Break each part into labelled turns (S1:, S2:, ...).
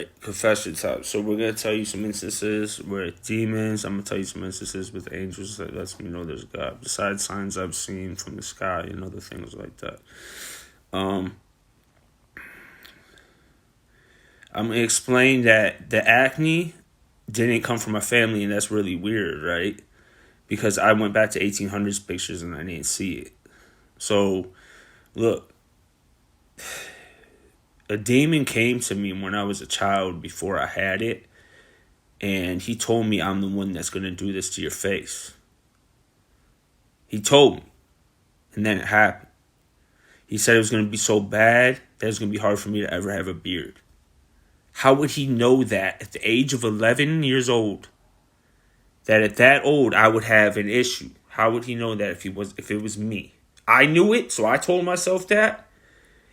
S1: right, confession time. So we're gonna tell you some instances with demons. I'm gonna tell you some instances with angels that lets me know there's God. Besides signs I've seen from the sky and other things like that. I'm gonna explain that the acne didn't come from my family, and that's really weird, right? Because I went back to 1800s pictures and I didn't see it. So, look, a demon came to me when I was a child before I had it, and he told me I'm the one that's going to do this to your face. He told me, and then it happened. He said it was going to be so bad that it was going to be hard for me to ever have a beard. How would he know that at the age of 11 years old? That at that old I would have an issue. How would he know that if it was me? I knew it, so I told myself that.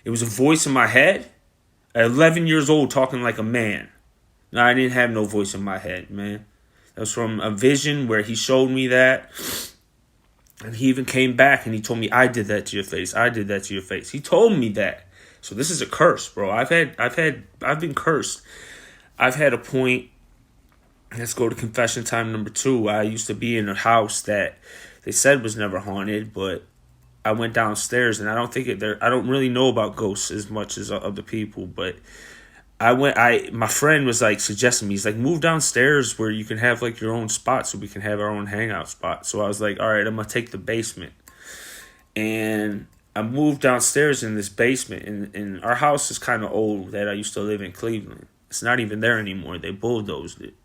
S1: It was a voice in my head. At 11 years old, talking like a man. No, I didn't have no voice in my head, man. That was from a vision where he showed me that. And he even came back and he told me, I did that to your face. I did that to your face. He told me that. So this is a curse, bro. I've been cursed. I've had a point. Let's go to confession time number 2. I used to be in a house that they said was never haunted, but I went downstairs, and I don't really know about ghosts as much as other people, but my friend was like suggesting me, he's like, move downstairs where you can have like your own spot so we can have our own hangout spot. So I was like, all right, I'm going to take the basement. And I moved downstairs in this basement, and our house is kind of old that I used to live in Cleveland. It's not even there anymore. They bulldozed it.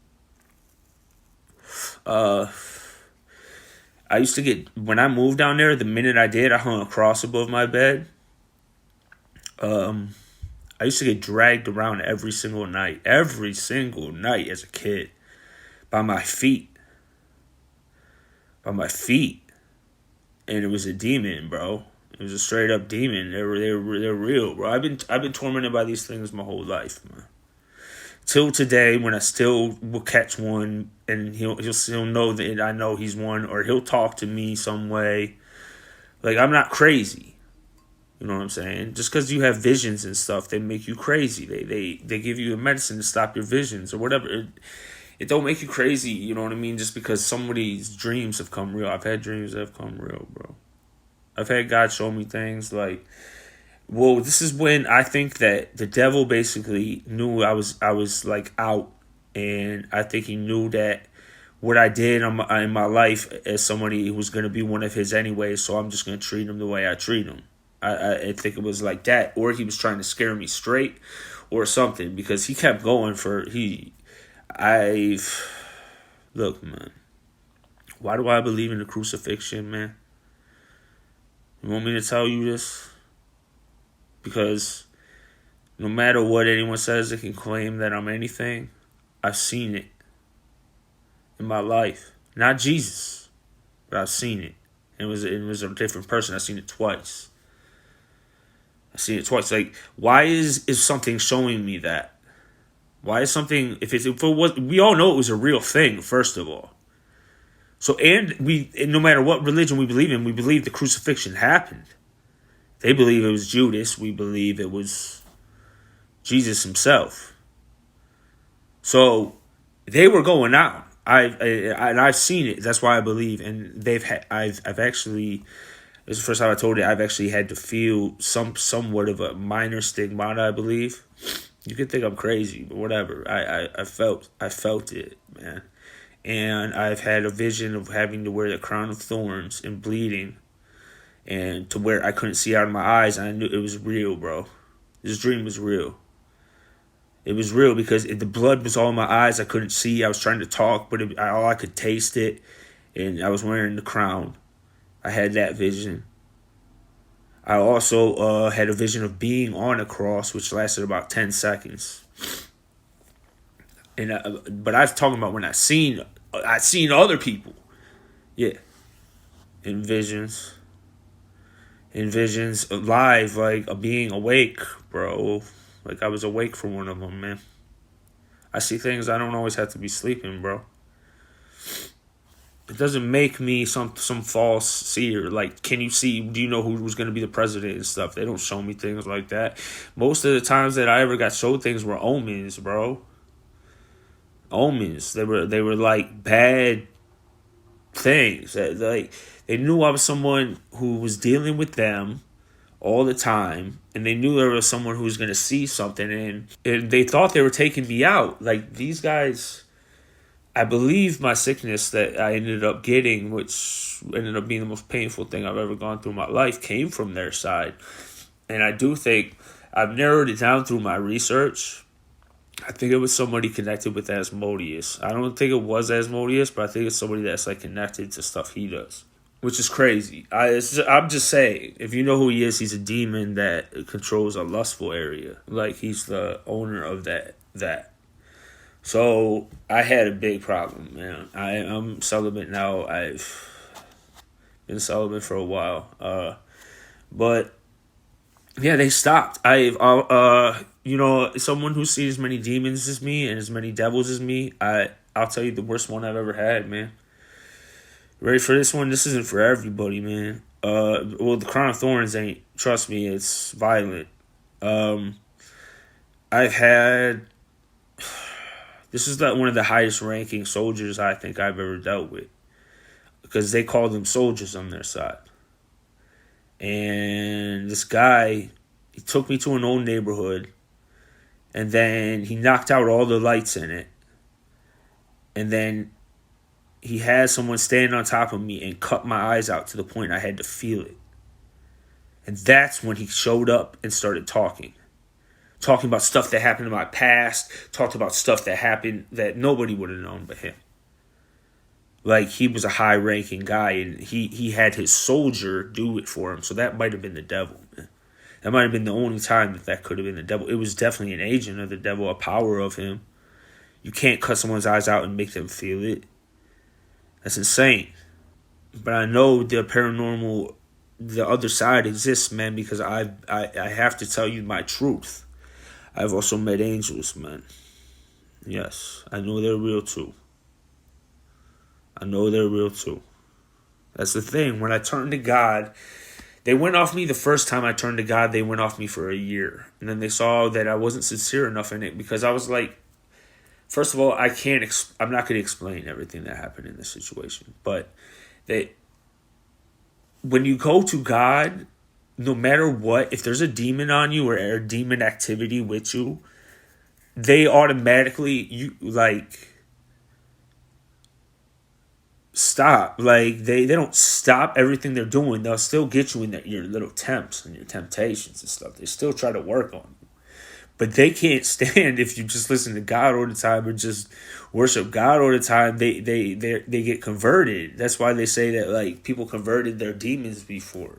S1: I used to when I moved down there, the minute I did, I hung a cross above my bed. I used to get dragged around every single night as a kid, by my feet. And it was a demon, bro. It was a straight up demon. They're real, bro. I've been tormented by these things my whole life, man. Till today, when I still will catch one, and he'll still know that I know he's one, or he'll talk to me some way. Like, I'm not crazy. You know what I'm saying? Just because you have visions and stuff, they make you crazy. They give you a medicine to stop your visions or whatever. It don't make you crazy, you know what I mean? Just because somebody's dreams have come real. I've had dreams that have come real, bro. I've had God show me things like, well, this is when I think that the devil basically knew I was like out, and I think he knew that what I did in my life as somebody who was going to be one of his anyway, so I'm just going to treat him the way I treat him. I think it was like that, or he was trying to scare me straight or something, because he kept going look, man, why do I believe in the crucifixion, man? You want me to tell you this? Because no matter what anyone says, they can claim that I'm anything. I've seen it in my life. Not Jesus, but I've seen it. It was a different person. I've seen it twice. Like, why is something showing me that? Why is something, if it was, we all know it was a real thing, first of all. So, and no matter what religion we believe in, we believe the crucifixion happened. They believe it was Judas. We believe it was Jesus himself. So they were going out. I've seen it. That's why I believe. And I've actually, this is the first time I told it, I've actually had to feel somewhat of a minor stigmata, I believe. You could think I'm crazy, but whatever. I felt it, man. And I've had a vision of having to wear the crown of thorns and bleeding, and to where I couldn't see out of my eyes, and I knew it was real, bro. This dream was real. It was real because the blood was all in my eyes. I couldn't see. I was trying to talk, but all I could taste it, and I was wearing the crown. I had that vision. I also had a vision of being on a cross, which lasted about 10 seconds. But I was talking about when I seen other people. Yeah. In visions live, like being awake, bro. Like I was awake for one of them, man. I see things I don't always have to be sleeping, bro. It doesn't make me some false seer. Like, can you see? Do you know who was going to be the president and stuff? They don't show me things like that. Most of the times that I ever got showed things were omens, bro. Omens. They were like bad things. Like, they knew I was someone who was dealing with them all the time, and they knew there was someone who was going to see something, and they thought they were taking me out. Like, these guys, I believe my sickness that I ended up getting, which ended up being the most painful thing I've ever gone through in my life, came from their side. And I do think I've narrowed it down through my research. I think it was somebody connected with Asmodeus. I don't think it was Asmodeus, but I think it's somebody that's like connected to stuff he does, which is crazy. I'm just saying, if you know who he is, he's a demon that controls a lustful area. Like, he's the owner of that. So I had a big problem, man. I'm celibate now. I've been celibate for a while. But yeah, they stopped. Someone who sees as many demons as me and as many devils as me, I'll tell you the worst one I've ever had, man. Ready for this one? This isn't for everybody, man. The Crown of Thorns ain't. Trust me, it's violent. I've had. This is one of the highest ranking soldiers I think I've ever dealt with, because they call them soldiers on their side. And this guy, he took me to an old neighborhood, and then he knocked out all the lights in it. And then he had someone stand on top of me and cut my eyes out to the point I had to feel it. And that's when he showed up and started talking. Talking about stuff that happened in my past. Talked about stuff that happened that nobody would have known but him. Like, he was a high-ranking guy, and he had his soldier do it for him. So that might have been the devil, man. That might have been the only time that could have been the devil. It was definitely an agent of the devil, a power of him. You can't cut someone's eyes out and make them feel it. That's insane. But I know the paranormal, the other side exists, man, because I have to tell you my truth. I've also met angels, man. Yes, I know they're real too. That's the thing. When I turned to God, they went off me the first time I turned to God. They went off me for a year. And then they saw that I wasn't sincere enough in it, because I was like, first of all, I'm not going to explain everything that happened in this situation. But when you go to God, no matter what, if there's a demon on you or a demon activity with you, they automatically, stop. Like, they don't stop everything they're doing. They'll still get you in your little tempts and your temptations and stuff. They still try to work on you. But they can't stand if you just listen to God all the time or just worship God all the time. They get converted. That's why they say that, like, people converted their demons before,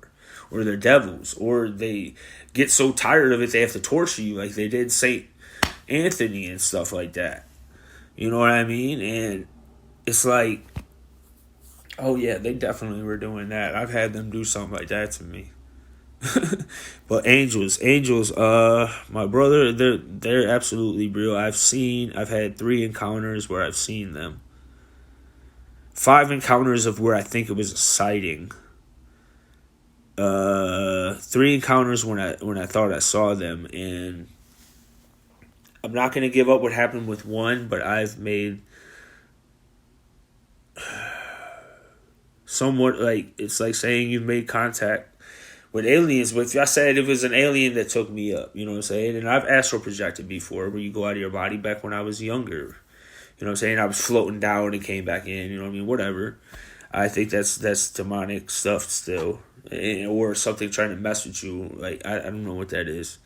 S1: or their devils, or they get so tired of it they have to torture you, like they did Saint Anthony and stuff like that. You know what I mean? And it's like, oh yeah, they definitely were doing that. I've had them do something like that to me. But angels, my brother, they're absolutely real. I've had 3 encounters where I've seen them. 5 encounters of where I think it was a sighting. 3 encounters when I thought I saw them, and I'm not gonna give up what happened with 1, but I've made somewhat, like, it's like saying you've made contact with aliens. But if I said it was an alien that took me up, you know what I'm saying? And I've astral projected before, where you go out of your body back when I was younger. You know what I'm saying? I was floating down and came back in, you know what I mean? Whatever. I think that's demonic stuff still. Or something trying to mess with you. Like, I don't know what that is.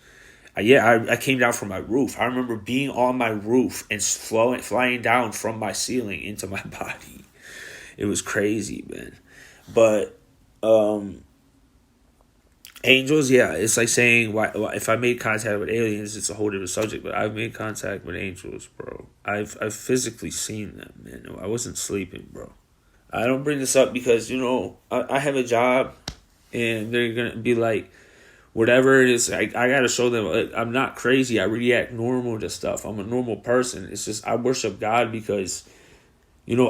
S1: I came down from my roof. I remember being on my roof and flying down from my ceiling into my body. It was crazy, man. But angels, yeah, it's like saying, why, if I made contact with aliens, it's a whole different subject. But I've made contact with angels, bro. I've physically seen them, man. I wasn't sleeping, bro. I don't bring this up because, I have a job, and they're going to be like, whatever it is, I got to show them I'm not crazy. I react normal to stuff. I'm a normal person. It's just I worship God because,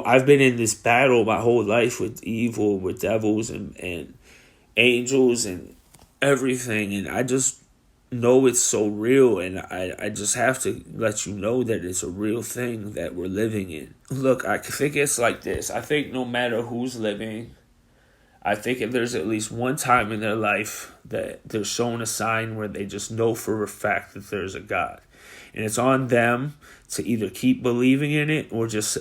S1: I've been in this battle my whole life with evil, with devils and angels and everything, and I just know it's so real, and I just have to let you know that it's a real thing that we're living in. Look, I think it's like this. I think no matter who's living, I think if there's at least one time in their life that they're shown a sign where they just know for a fact that there's a God. And it's on them to either keep believing in it or just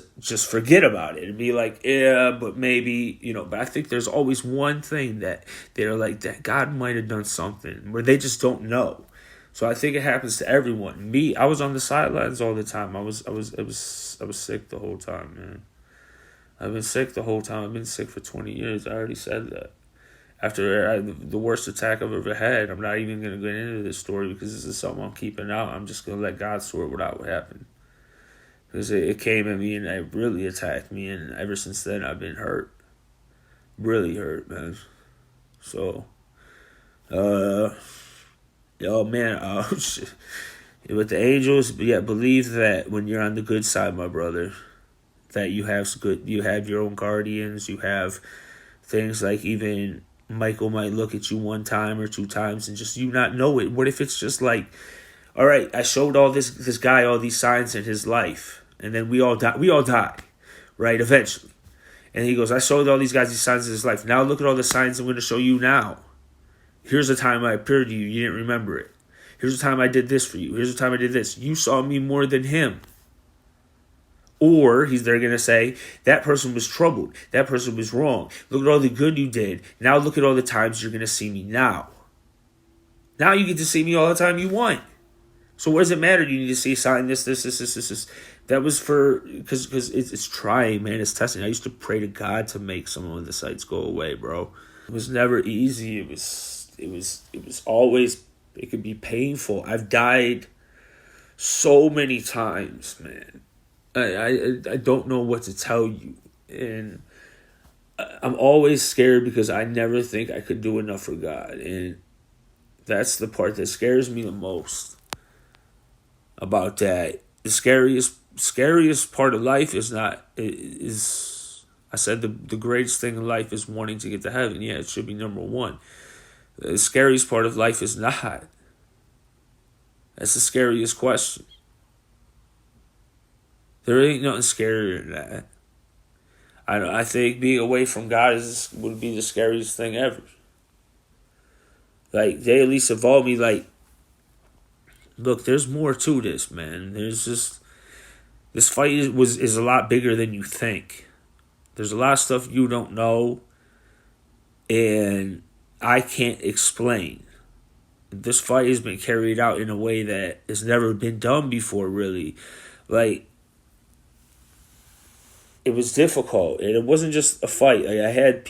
S1: forget about it and be like, yeah, but maybe, but I think there's always one thing that they're like, that God might have done something where they just don't know. So I think it happens to everyone. Me, I was on the sidelines all the time. I was sick the whole time, man. I've been sick the whole time. I've been sick for 20 years. I already said that. After the worst attack I've ever had, I'm not even going to get into this story because this is something I'm keeping out. I'm just going to let God sort out what happened. Because it came at me and it really attacked me. And ever since then, I've been hurt. Really hurt, man. So, shit. With the angels, believe that when you're on the good side, my brother, that you have your own guardians, you have things like even Michael might look at you one time or two times and just you not know it. What if it's just like, all right, I showed all this guy all these signs in his life, and then we all die, right? Eventually. And he goes, I showed all these guys these signs in his life. Now look at all the signs I'm going to show you now. Here's the time I appeared to you. You didn't remember it. Here's the time I did this for you. Here's the time I did this. You saw me more than him. Or they're going to say, that person was troubled. That person was wrong. Look at all the good you did. Now look at all the times you're going to see me now. Now you get to see me all the time you want. So what does it matter? You need to see a sign, this. That was because it's trying, man. It's testing. I used to pray to God to make some of the sights go away, bro. It was never easy. It was always, it could be painful. I've died so many times, man. I don't know what to tell you, and I'm always scared because I never think I could do enough for God, and that's the part that scares me the most about that. The scariest part of life is I said the greatest thing in life is wanting to get to heaven. Yeah, it should be number one. The scariest part of life is not. That's the scariest question. There ain't nothing scarier than that. I think being away from God would be the scariest thing ever. Like, they at least evolved me, like, look, there's more to this, man. There's just, this fight is a lot bigger than you think. There's a lot of stuff you don't know, and I can't explain. This fight has been carried out in a way that has never been done before, really. Like, it was difficult, and it wasn't just a fight. Like, I had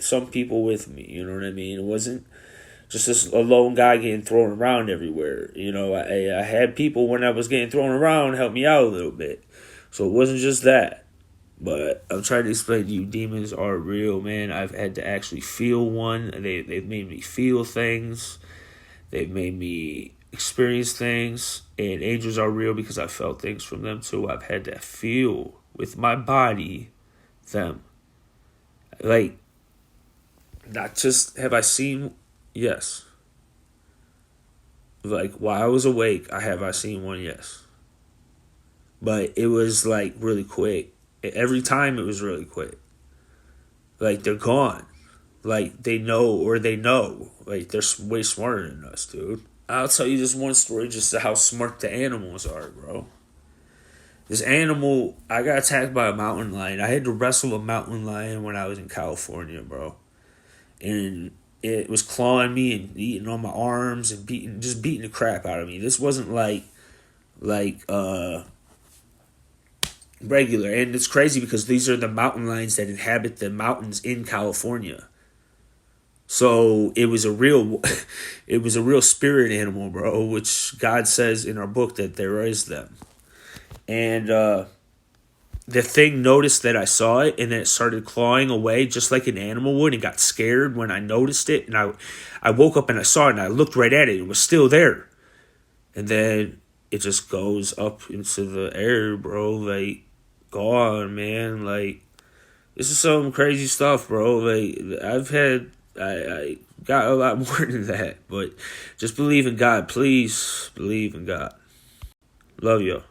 S1: some people with me, you know what I mean? It wasn't just this a lone guy getting thrown around everywhere. I had people when I was getting thrown around help me out a little bit. So it wasn't just that. But I'm trying to explain to you, demons are real, man. I've had to actually feel one. They've made me feel things. They've made me experience things. And angels are real because I felt things from them too. I've had to feel with my body them. Like, not just have I seen, yes. Like, while I was awake, have I seen one? Yes. But it was like really quick. Every time it was really quick. Like, they're gone. Like, they know. Like, they're way smarter than us, dude. I'll tell you this one story just how smart the animals are, bro. This animal, I got attacked by a mountain lion. I had to wrestle a mountain lion when I was in California, bro. And it was clawing me and eating on my arms and beating the crap out of me. This wasn't like regular. And it's crazy because these are the mountain lions that inhabit the mountains in California. So it was a real spirit animal, bro, which God says in our book that there is them. And the thing noticed that I saw it, and then it started clawing away just like an animal would, and got scared when I noticed it. And I woke up and I saw it, and I looked right at it. It was still there. And then it just goes up into the air, bro. Like, go on, man. Like, this is some crazy stuff, bro. Like, I got a lot more than that. But just believe in God. Please believe in God. Love you.